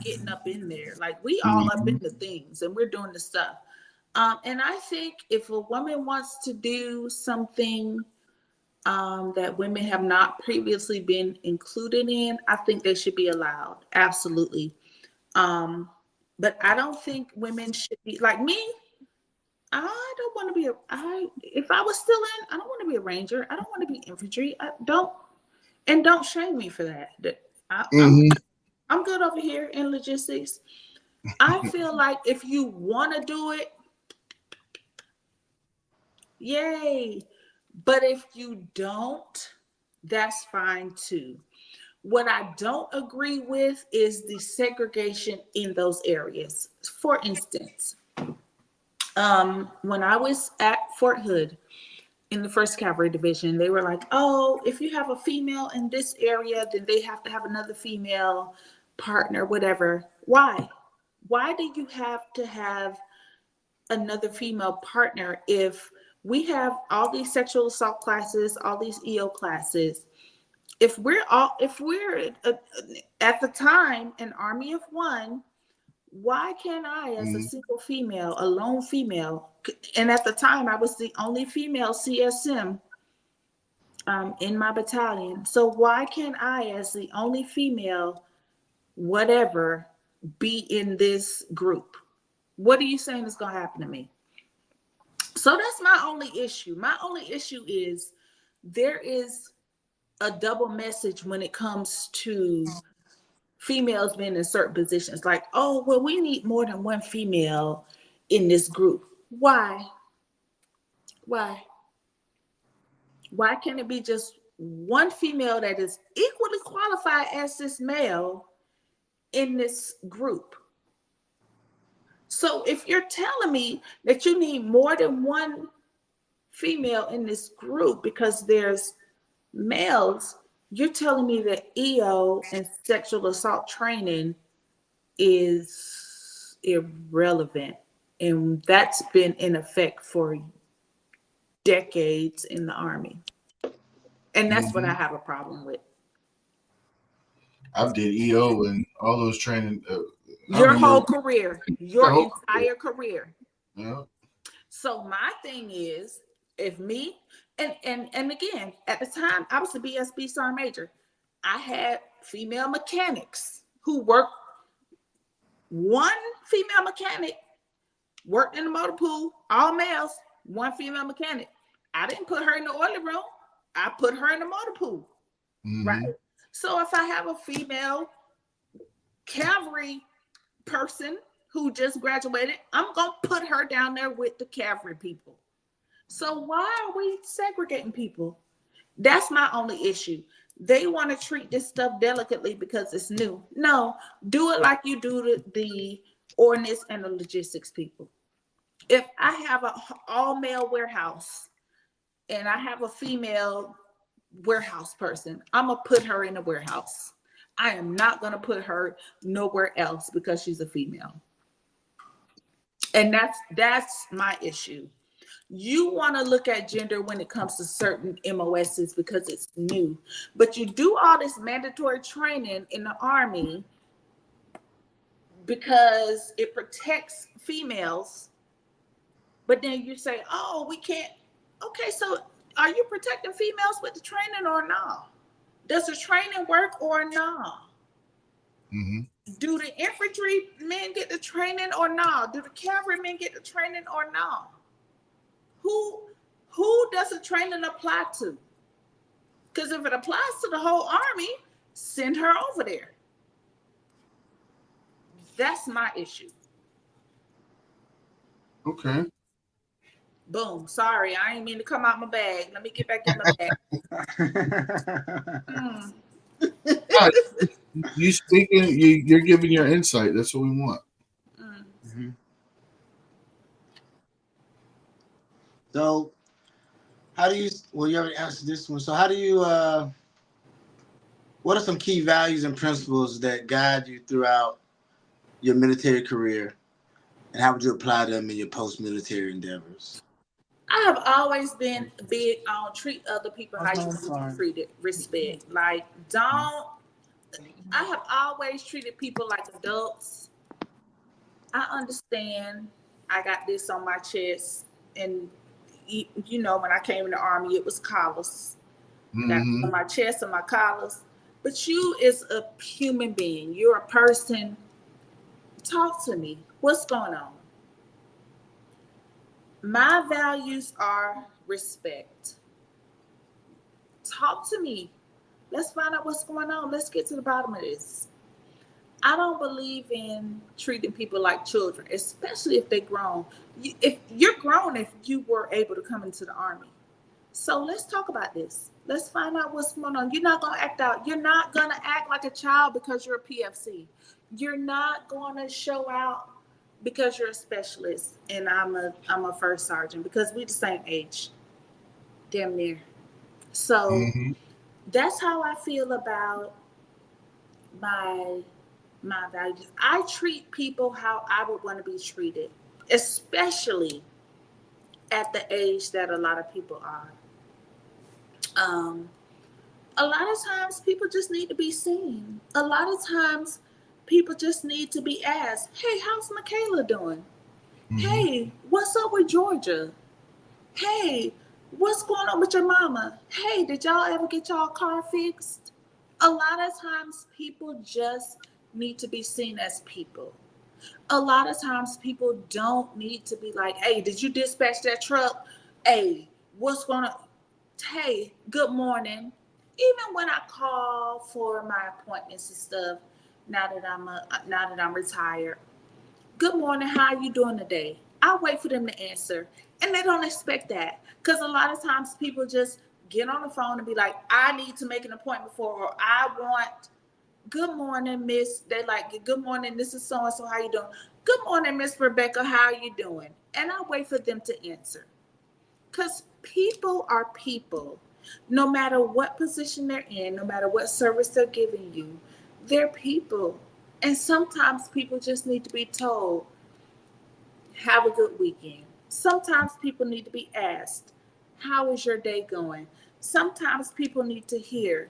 getting up in there. Like we all up in the things and we're doing the stuff. And I think if a woman wants to do something that women have not previously been included in, I think they should be allowed. Absolutely. But I don't think women should be like me. I don't want to be if I was still in, I don't want to be a ranger. I don't want to be infantry. Don't shame me for that. I'm good over here in logistics. I feel like if you want to do it, yay. But if you don't, that's fine too. What I don't agree with is the segregation in those areas. For instance, when I was at Fort Hood in the 1st Cavalry Division, they were like, oh, if you have a female in this area, then they have to have another female partner, whatever. Why? Why do you have to have another female partner if we have all these sexual assault classes, all these EO classes? If we're at the time an army of one, why can't I, as a single female, a lone female, and at the time I was the only female CSM in my battalion. So why can't I, as the only female, whatever, be in this group? What are you saying is going to happen to me? So that's my only issue. My only issue is there is a double message when it comes to females being in certain positions. Like, oh, well, we need more than one female in this group. Why? Why can't it be just one female that is equally qualified as this male in this group? So if you're telling me that you need more than one female in this group because there's males, you're telling me that EO and sexual assault training is irrelevant. And that's been in effect for decades in the Army. And that's what I have a problem with. I did EO and all those training. Your whole career, your entire career. Yeah. So my thing is, if me, and again, at the time, I was the BSB Sergeant Major. I had female mechanics who worked. One female mechanic worked in the motor pool, all males, one female mechanic. I didn't put her in the oiler room. I put her in the motor pool, right? So if I have a female cavalry person who just graduated, I'm going to put her down there with the cavalry people. So why are we segregating people? That's my only issue. They want to treat this stuff delicately because it's new. No, do it like you do the ordnance and the logistics people. If I have an all-male warehouse and I have a female warehouse person, I'm going to put her in a warehouse. I am not going to put her nowhere else because she's a female. And that's my issue. You want to look at gender when it comes to certain MOSs because it's new. But you do all this mandatory training in the Army because it protects females. But then you say, oh, we can't. Okay, so are you protecting females with the training or not? Does the training work or not? Do the infantry men get the training or not? Do the cavalry men get the training or not? Who does the training apply to? Because if it applies to the whole Army, send her over there. That's my issue. Okay. Boom. Sorry, I ain't mean to come out my bag. Let me get back in my bag. You speaking, you're giving your insight. That's what we want. So, how do you? Well, you already answered this one. So, how do you? What are some key values and principles that guide you throughout your military career, and how would you apply them in your post-military endeavors? I have always been big on treat other people how you I'm want to sorry. be treated, respect. Like, don't. I have always treated people like adults. I understand. I got this on my chest, and you know, when I came in the army, it was collars. Got Mm-hmm. on my chest and my collars. But you, is a human being. You're a person. Talk to me. What's going on? My values are respect. Talk to me. Let's find out what's going on. Let's get to the bottom of this. I don't believe in treating people like children, especially if they're grown. If you're grown, if you were able to come into the army. So let's talk about this. Let's find out what's going on. You're not going to act out. You're not going to act like a child because you're a PFC. You're not going to show out because you're a specialist and I'm a first sergeant, because we the same age. Damn near. So that's how I feel about my values. I treat people how I would want to be treated, especially at the age that a lot of people are. A lot of times people just need to be seen. A lot of times people just need to be asked, hey, how's Michaela doing? Hey, what's up with Georgia? Hey, what's going on with your mama? Hey, did y'all ever get y'all car fixed? A lot of times people just need to be seen as people. A lot of times people don't need to be like, hey, did you dispatch that truck? Hey, what's going on? Hey, good morning. Even when I call for my appointments and stuff, now that I'm retired, good morning, how are you doing today? I wait for them to answer, and they don't expect that, because a lot of times people just get on the phone and be like, I need to make an appointment for, or I want, good morning, Miss. They like, good morning, this is so and so, how you doing? Good morning, Miss Rebecca, how are you doing? And I wait for them to answer, because people are people. No matter what position they're in, no matter what service they're giving you, they're people. And sometimes people just need to be told, have a good weekend. Sometimes people need to be asked, how is your day going? Sometimes people need to hear,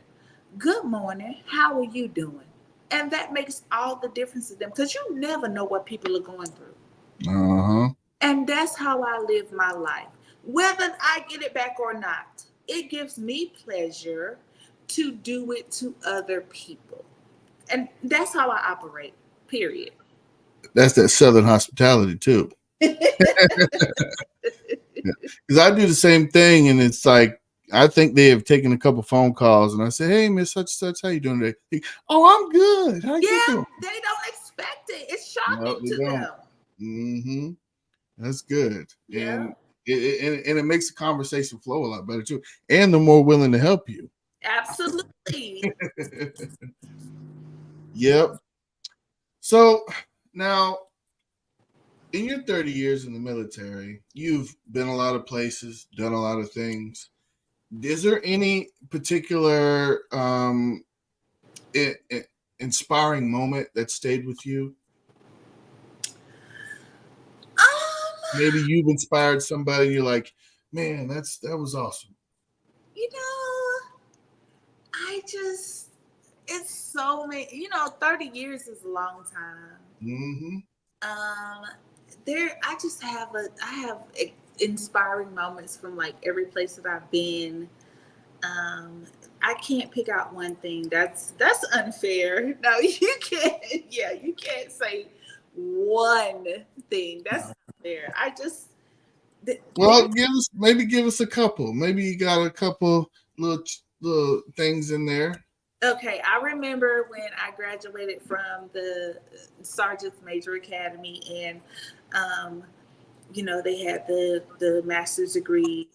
good morning, how are you doing? And that makes all the difference to them, because you never know what people are going through. And that's how I live my life. Whether I get it back or not, it gives me pleasure to do it to other people. And that's how I operate, period. That's that Southern hospitality too. Because I do the same thing, and it's like, I think they have taken a couple phone calls, and I say, hey, Miss such such, how you doing today? Oh, I'm good. How you doing? They don't expect it. It's shocking No, they to don't. them. That's good. Yeah. And it makes the conversation flow a lot better too. And they're more willing to help you. Absolutely. Yep. So now, in your 30 years in the military, you've been a lot of places, done a lot of things. Is there any particular inspiring moment that stayed with you? Maybe you've inspired somebody and you're like, man, that was awesome. You know, it's so many, 30 years is a long time. I have inspiring moments from like every place that I've been. I can't pick out one thing. That's unfair. No, you can't. Yeah, you can't say one thing. That's unfair. Well, give us a couple. Maybe you got a couple little things in there. Okay, I remember when I graduated from the Sergeant's Major Academy, and they had the master's degree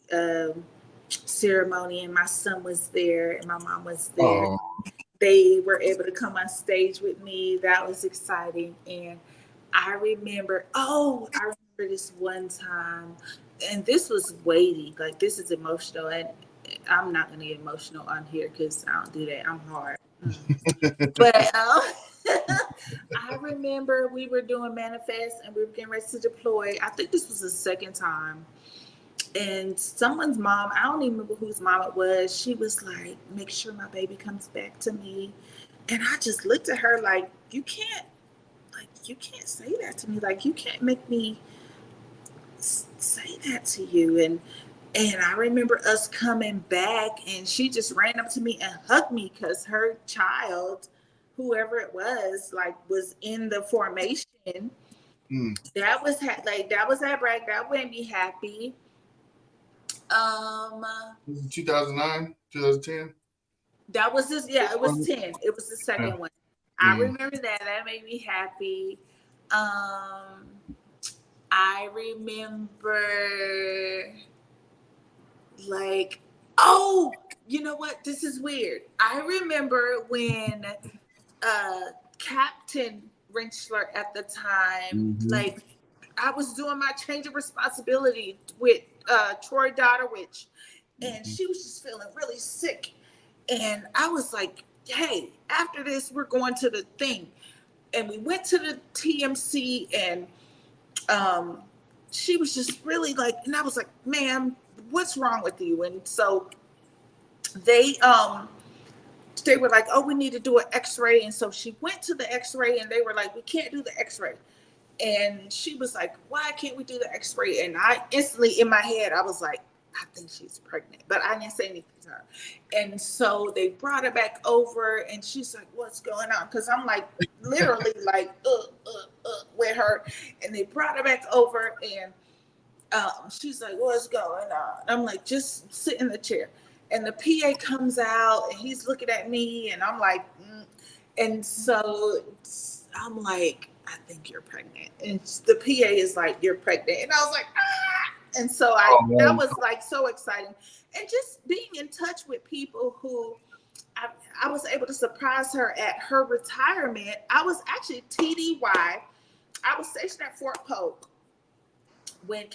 ceremony, and my son was there and my mom was there. Oh. They were able to come on stage with me. That was exciting. And I remember remember this one time, and this was weighty. Like, this is emotional, and I'm not gonna get emotional on here because I don't do that. I'm hard. But I remember we were doing manifest, and we were getting ready to deploy. I think this was the second time. And someone's mom, I don't even remember whose mom it was. She was like, "Make sure my baby comes back to me." And I just looked at her like, you can't say that to me. Like, you can't make me say that to you. And I remember us coming back, and she just ran up to me and hugged me because her child, whoever it was, like, was in the formation. That was that brag. That made me happy. 2009, 2010. That was this. Yeah, it was 10. It was the second one. I remember that. That made me happy. I remember, like, oh, you know what? This is weird. I remember when Captain Wrenchler at the time, like, I was doing my change of responsibility with Troy Dodderwich, and she was just feeling really sick. And I was like, hey, after this, we're going to the thing. And we went to the TMC, and she was just really like, and I was like, ma'am, what's wrong with you? And so they were like, oh, we need to do an x-ray. And so she went to the x-ray, and they were like, we can't do the x-ray. And she was like, why can't we do the x-ray? And I instantly, in my head, I was like, I think she's pregnant, but I didn't say anything to her. And so they brought her back over, and she's like, what's going on? Because I'm like, literally like, with her. And they brought her back over, and she's like, what's going on? I'm like, just sit in the chair. And the PA comes out, and he's looking at me, and I'm like, and so I'm like, I think you're pregnant. And the PA is like, you're pregnant. And I was like, ah. And so that was like so exciting. And just being in touch with people who I was able to surprise her at her retirement. I was actually TDY. I was stationed at Fort Polk when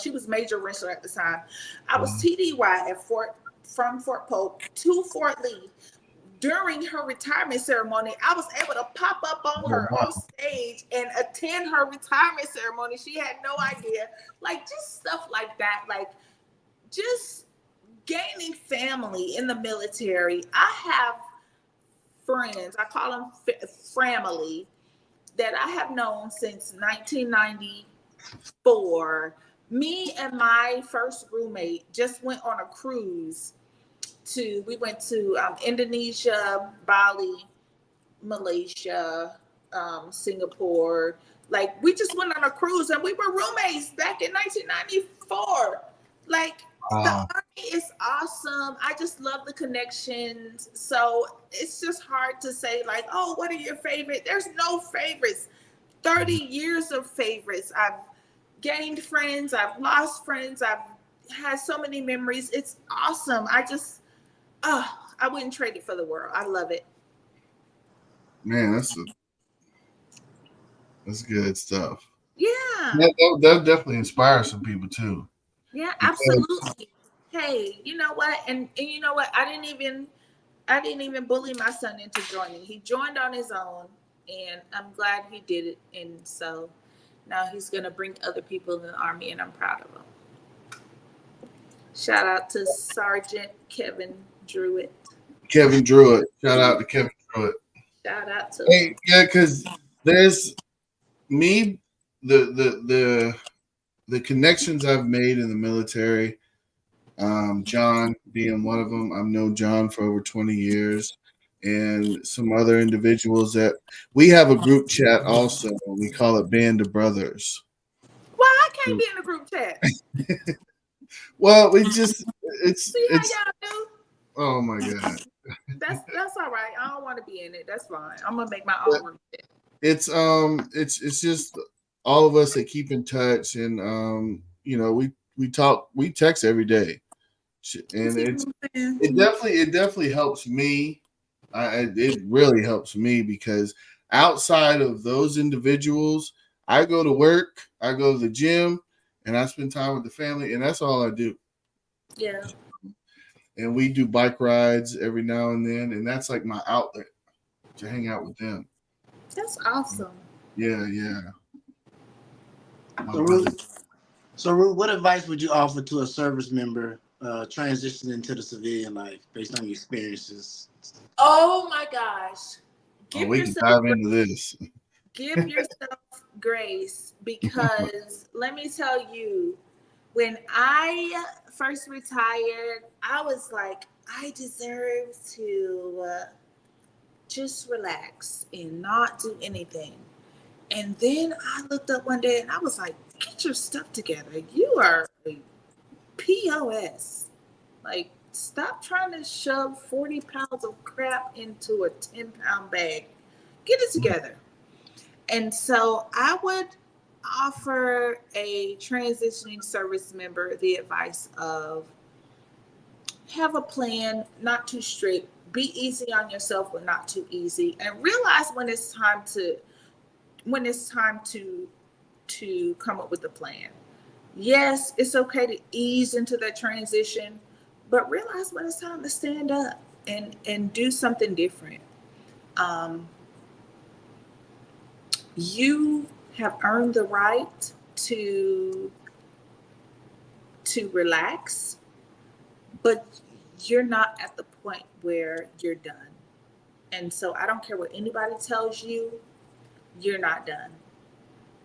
she was Major Wrenchler at the time. I was TDY from Fort Polk to Fort Lee. During her retirement ceremony, I was able to pop up on her on stage and attend her retirement ceremony. She had no idea. Like, just stuff like that. Like, just gaining family in the military. I have friends, I call them family, that I have known since 1994. Me and my first roommate just went on a cruise. We went to Indonesia, Bali, Malaysia, Singapore. Like, we just went on a cruise, and we were roommates back in 1994. Like, the Army is awesome. I just love the connections. So it's just hard to say, like, oh, what are your favorites? There's no favorites. 30 years of favorites. I've gained friends. I've lost friends. I've had so many memories. It's awesome. I wouldn't trade it for the world. I love it. Man, that's good stuff. Yeah. That definitely inspires some people too. Yeah, absolutely. Hey, you know what? And you know what? I didn't even bully my son into joining. He joined on his own, and I'm glad he did it. And so now he's gonna bring other people in the Army, and I'm proud of him. Shout out to Sergeant Kevin Drewitt. Kevin Drewitt. Shout out to Kevin Drewitt. Shout out to him. Yeah, because there's me, the connections I've made in the military. John being one of them. I've known John for over 20 years, and some other individuals that we have a group chat also. We call it Band of Brothers. Well, I can't be in the group chat. Well, it's See how y'all do? Oh my God. That's all right. I don't want to be in it. That's fine. I'm gonna make my own room. It's just all of us that keep in touch, and we talk, we text every day, and it definitely helps me. It really helps me because outside of those individuals, I go to work, I go to the gym, and I spend time with the family, and that's all I do. Yeah. And we do bike rides every now and then, and that's like my outlet to hang out with them. That's awesome. Yeah. So Ruth, what advice would you offer to a service member transitioning into the civilian life based on your experiences? Oh my gosh. We can dive into this. Give yourself grace, because let me tell you, when I first retired, I was like, I deserve to just relax and not do anything. And then I looked up one day and I was like, get your stuff together. You are a POS. Like, stop trying to shove 40 pounds of crap into a 10-pound bag. Get it together. And so I would offer a transitioning service member the advice of have a plan, not too strict, be easy on yourself, but not too easy, and realize when it's time to come up with a plan. Yes, it's okay to ease into that transition, but realize when it's time to stand up and do something different. You have earned the right to relax, but you're not at the point where you're done. And so I don't care what anybody tells you, you're not done.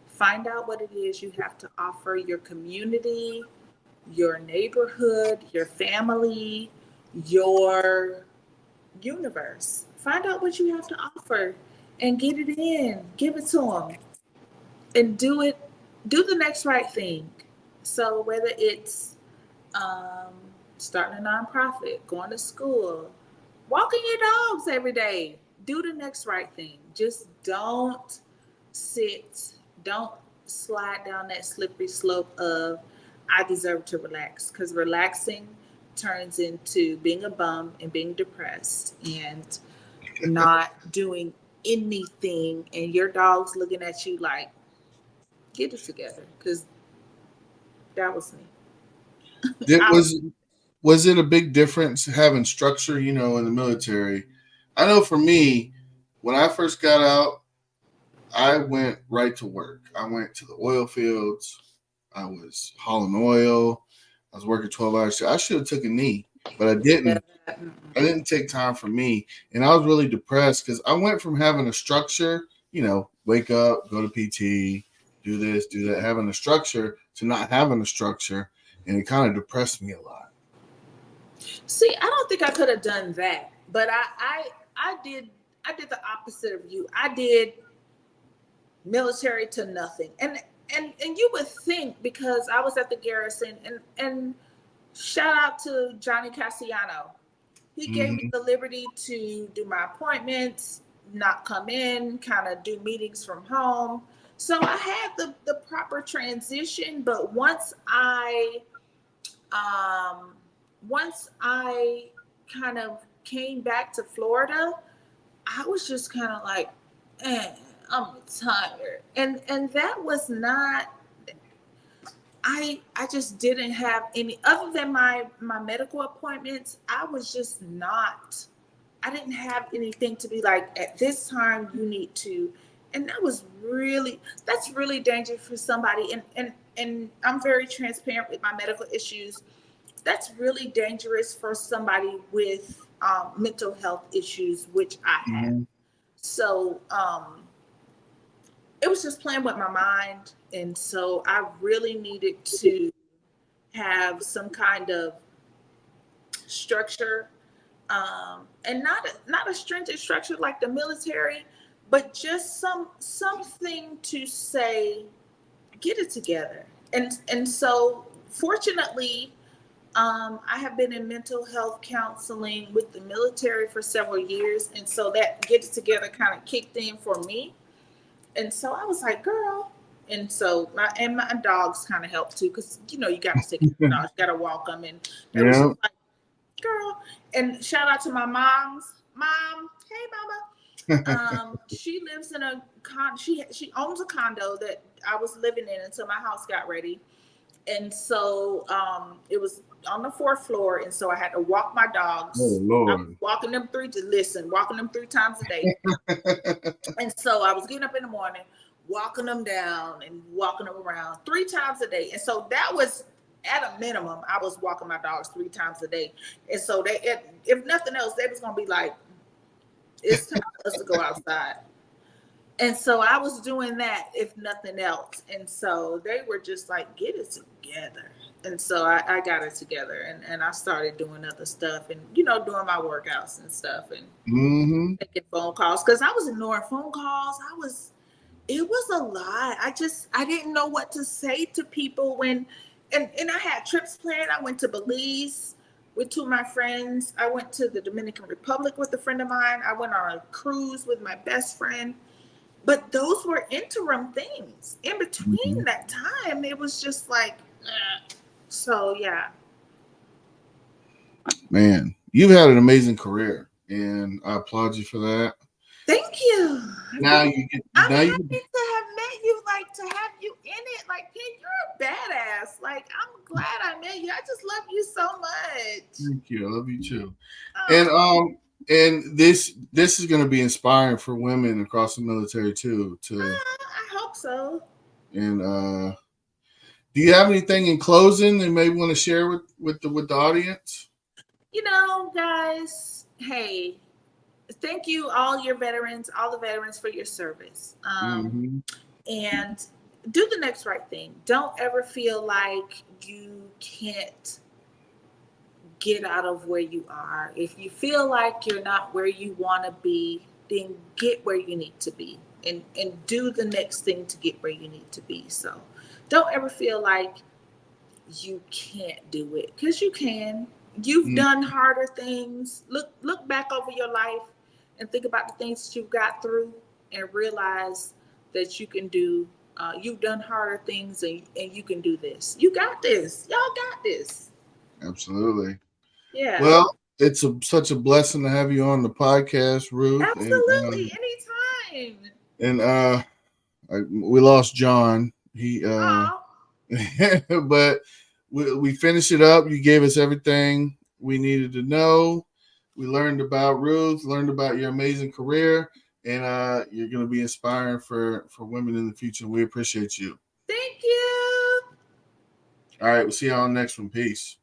Find out what it is you have to offer your community, your neighborhood, your family, your universe. Find out what you have to offer and get it in. Give it to them. And do the next right thing. So whether it's starting a nonprofit, going to school, walking your dogs every day, do the next right thing. Just don't slide down that slippery slope of I deserve to relax, because relaxing turns into being a bum and being depressed and not doing anything, and your dog's looking at you like, get it together, because that was me. Was it a big difference having structure, in the military? I know for me, when I first got out, I went right to work. I went to the oil fields. I was hauling oil. I was working 12 hours. I should have took a knee, but I didn't. I didn't take time for me. And I was really depressed because I went from having a structure, wake up, go to PT, do this, do that, having a structure to not having a structure. And it kind of depressed me a lot. See, I don't think I could have done that, but I did the opposite of you. I did military to nothing. And you would think, because I was at the garrison, and shout out to Johnny Cassiano. He gave me the liberty to do my appointments, not come in, kind of do meetings from home. So I had the proper transition, but once I kind of came back to Florida, I was just kind of like, I'm tired. And that was not, I just didn't have any, other than my medical appointments, I didn't have anything to be like, at this time you need to. And that's really dangerous for somebody. And I'm very transparent with my medical issues. That's really dangerous for somebody with mental health issues, which I have. So it was just playing with my mind. And so I really needed to have some kind of structure, and not a stringent structure like the military, but just something to say, get it together. And so fortunately, I have been in mental health counseling with the military for several years. And so that get it together kind of kicked in for me. And so I was like, girl. And so my dogs kind of helped too, because, you got to take care of the dogs, you got to walk them. And it was just like, girl. And shout out to my mom. Hey, mama. She lives in a she owns a condo that I was living in until my house got ready. And so it was on the 4th floor. And so I had to walk my dogs. Oh, Lord. Walking them 3 times a day. And so I was getting up in the morning, walking them down and walking them around 3 times a day. And so that was at a minimum, I was walking my dogs 3 times a day. And so if nothing else, they was going to be like, it's time for us to go outside. And so I was doing that, if nothing else. And so they were just like, get it together. And so I got it together, and I started doing other stuff and, doing my workouts and stuff and making phone calls. Because I was ignoring phone calls. It was a lot. I didn't know what to say to people when, and I had trips planned. I went to Belize with 2 of my friends. I went to the Dominican Republic with a friend of mine. I went on a cruise with my best friend. But those were interim things. In between that time, it was just like, so yeah. Man, you've had an amazing career, and I applaud you for that. Thank you. I'm happy to have met you, like to have you in it. Like, you're a badass. Like, I'm glad I met you. I just love you so much. Thank you. I love you too. And this is going to be inspiring for women across the military too. I hope so. And do you have anything in closing that you may want to share with the audience? Guys, hey, thank you, all the veterans for your service. And do the next right thing. Don't ever feel like you can't get out of where you are. If you feel like you're not where you want to be, then get where you need to be and do the next thing to get where you need to be. So don't ever feel like you can't do it, because you can. You've done harder things. Look back over your life and think about the things that you've got through and realize that you can do. You've done harder things and you can do this. You got this. Y'all got this. Absolutely. Yeah. Well, it's such a blessing to have you on the podcast, Ruth. Absolutely. Anytime. And we lost John. But we finished it up. You gave us everything we needed to know. We learned about Ruth, learned about your amazing career, and you're going to be inspiring for women in the future. We appreciate you. Thank you. All right. We'll see you on the next one. Peace.